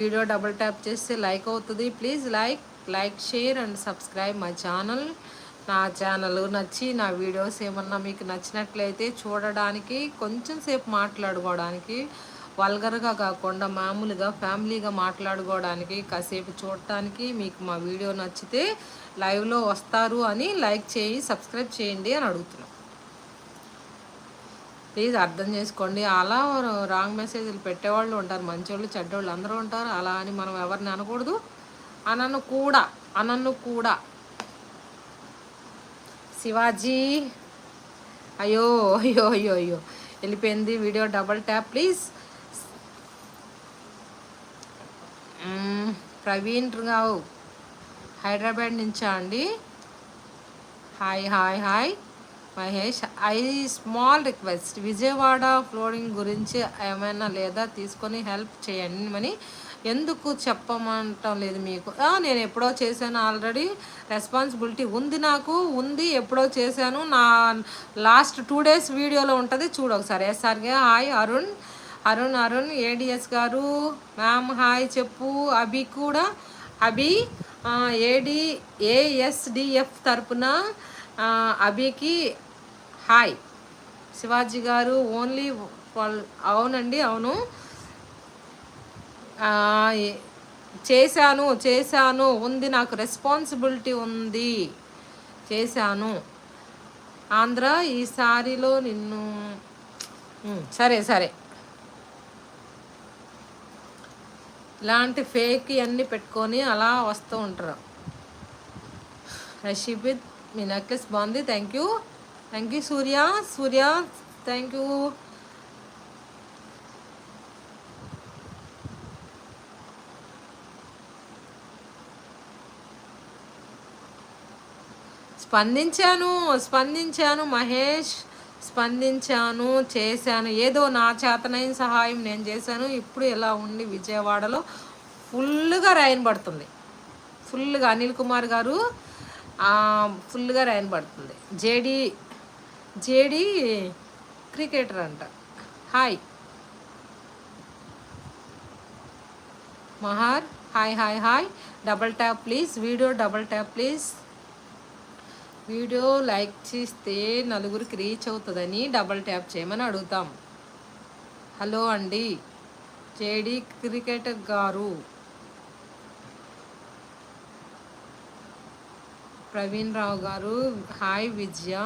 Video double tap చేస్తే like అవుతుంది. Please like share and subscribe my channel. నా channel నచ్చి నా వీడియోస్ ఏమన్నా మీకు నచ్చినట్లయితే చూడడానికి, కొంచెం సేపు మాట్లాడుకోవడానికి, వల్గర్గా కాకుండా మామూలుగా ఫ్యామిలీగా మాట్లాడుకోవడానికి, కాసేపు చూడటానికి మీకు మా వీడియో నచ్చితే లైవ్లో వస్తారు అని లైక్ చేయి సబ్స్క్రైబ్ చేయండి అని అడుగుతున్నాను. ప్లీజ్ అర్థం చేసుకోండి. అలా రాంగ్ మెసేజ్లు పెట్టేవాళ్ళు ఉంటారు, మంచోళ్ళు చెడ్డోళ్ళు అందరూ ఉంటారు. అలా అని మనం ఎవరిని అనకూడదు. అనన్ను కూడా శివాజీ అయ్యో అయ్యో అయ్యో అయ్యో వెళ్ళిపోయింది video. Double tap please. Praveen Rao Hyderabad నుంచా అండి? Hi hi hi Mahesh. Small request, Vijayawada flooring గురించి ఏమైనా లేదా తీసుకొని హెల్ప్ చేయండి అని ఎందుకు చెప్పమంటం లేదు మీకు? నేను ఎప్పుడో చేశాను, ఆల్రెడీ రెస్పాన్సిబిలిటీ ఉంది, నాకు ఉంది, ఎప్పుడో చేశాను. నా లాస్ట్ 2 days వీడియోలో ఉంటుంది, చూడు ఒకసారి. ఎస్ఆర్గా హాయ్. అరుణ్ ఏడిఎస్ గారు మ్యామ్ హాయ్ చెప్పు. అభి కూడా ఏఎస్డిఎఫ్ తరపున అభికి హాయ్. శివాజీ గారు ఓన్లీ అవునండి, అవును చేశాను ఉంది, నాకు రెస్పాన్సిబిలిటీ ఉంది, చేశాను. ఆంధ్ర ఈసారిలో నిన్ను సరే ఇలాంటి ఫేక్ అన్నీ పెట్టుకొని అలా వస్తూ ఉంటారు. రషీబిద్ మీ నెక్లెస్ బాగుంది, thank you Surya thank you. స్పందించాను మహేష్, చేశాను. ఏదో నా చేతనైన సహాయం నేను చేశాను. ఇప్పుడు ఎలా ఉండి విజయవాడలో ఫుల్గా రైన్ పడుతుంది, ఫుల్గా. అనిల్ కుమార్ గారు ఫుల్గా రైన్ పడుతుంది. జేడి క్రికెటర్ అంట. Hi Mahar, hi. Double tap please. Video double tap please. Video like చేస్తే నలుగురికి రీచ్ అవుతుందని డబల్ ట్యాప్ చేయమని అడుగుతాం. హలో అండి జేడి క్రికెటర్ గారు. ప్రవీణ్ రావు గారు హాయ్. విజయ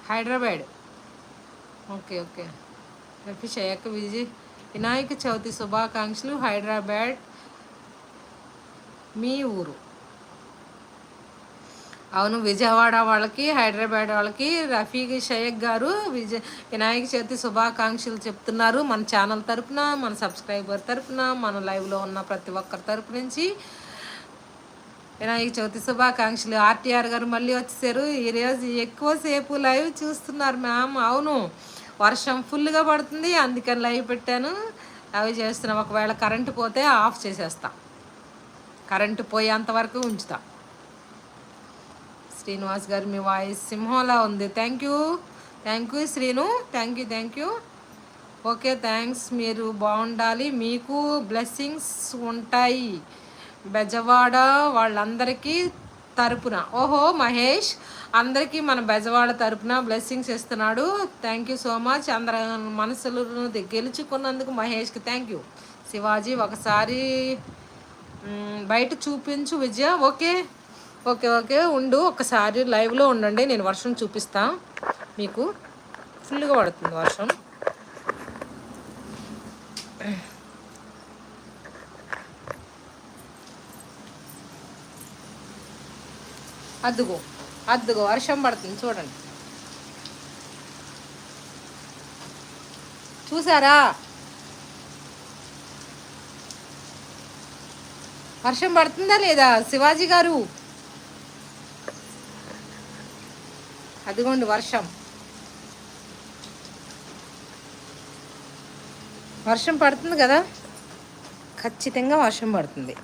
హైదరాబాద్. ఓకే రఫీ షేక్ వినాయక చవితి శుభాకాంక్షలు. హైదరాబాద్ మీ ఊరు? అవును, విజయవాడ వాళ్ళకి హైదరాబాద్ వాళ్ళకి రఫీ షేక్ గారు వినాయక చవితి శుభాకాంక్షలు చెప్తున్నారు. మన ఛానల్ తరపున, మన సబ్స్క్రైబర్ తరపున, మన లైవ్లో ఉన్న ప్రతి ఒక్కరి తరపు నుంచి వినాయక చవితి శుభాకాంక్షలు. ఆర్టీఆర్ గారు మళ్ళీ వచ్చేసారు. ఈరోజు ఎక్కువసేపు లైవ్ చూస్తున్నారు మ్యామ్. అవును, వర్షం ఫుల్గా పడుతుంది, అందుకని లైవ్ పెట్టాను, లైవ్ చేస్తున్నాం. ఒకవేళ కరెంటు పోతే ఆఫ్ చేసేస్తా, కరెంటు పోయేంతవరకు ఉంచుతా. శ్రీనివాస్ గారు మీ వాయిస్ సింహంలా ఉంది, thank you Srinu, thank you. Okay thanks. మీరు బాగుండాలి, మీకు బ్లెస్సింగ్స్ ఉంటాయి బెజవాడ వాళ్ళందరికీ తరపున. ఓహో మహేష్, అందరికీ మన బెజవాడ తరపున బ్లెస్సింగ్స్ ఇస్తున్నాడు. Thank you so much. అందరి మనసులను గెలుచుకున్నందుకు మహేష్కి థ్యాంక్ యూ. శివాజీ ఒకసారి బయట చూపించు విజయ. ఓకే ఉండు, ఒకసారి లైవ్లో ఉండండి, నేను వర్షం చూపిస్తా మీకు. ఫుల్గా పడుతుంది వర్షం. అద్దుగో వర్షం పడుతుంది చూడండి, చూసారా? వర్షం పడుతుందా లేదా శివాజీ గారు? అదిగోండి వర్షం పడుతుంది కదా, ఖచ్చితంగా వర్షం పడుతుంది.